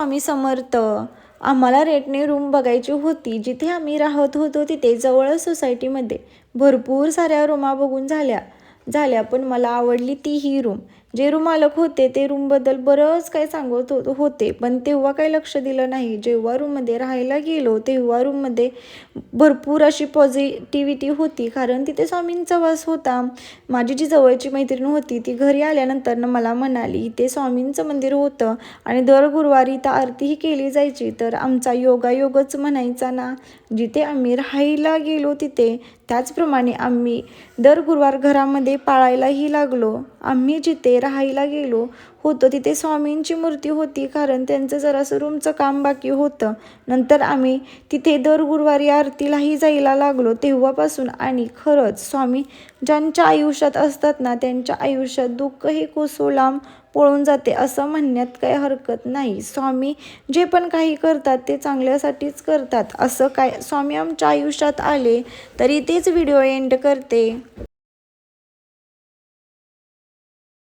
स्वामी समर्थ. आम्हाला रेंटने रूम बघायची होती. जिथे आम्ही राहत होतो तिथे जवळच सोसायटीमध्ये भरपूर साऱ्या रूमा बघून झाल्या पण मला आवडली ती ही रूम. जे रूम मालक होते ते रूमबद्दल बरंच काही सांगत होते, पण तेव्हा काही लक्ष दिलं नाही. जेव्हा रूममध्ये राहायला गेलो तेव्हा रूममध्ये भरपूर अशी पॉझिटिव्हिटी होती, कारण तिथे स्वामींचा वास होता. माझी जी जवळची मैत्रीण होती ती घरी आल्यानंतर मला म्हणाली, इथे स्वामींचं मंदिर होतं आणि दर गुरुवारी तर आरतीही केली जायची. तर आमचा योगायोगच म्हणायचा ना. जिथे आम्ही राहायला गेलो तिथे त्याचप्रमाणे आम्ही दर गुरुवार घरामध्ये पाळायलाही लागलो. आम्ही जिथे राहायला गेलो होतो तिथे स्वामींची मूर्ती होती, कारण त्यांचं जरासं रूमचं काम बाकी होतं. नंतर आम्ही तिथे दर गुरुवारी आरतीलाही जायला लागलो तेव्हापासून. आणि खरंच स्वामी ज्यांच्या आयुष्यात असतात ना त्यांच्या आयुष्यात दुःख हे कोसोलाम पळून जाते असं म्हणण्यात काही हरकत नाही. स्वामी जे पण काही करतात ते चांगल्यासाठीच करतात. असं काय स्वामी आमच्या आयुष्यात आले तरी तेच व्हिडिओ एंड करते.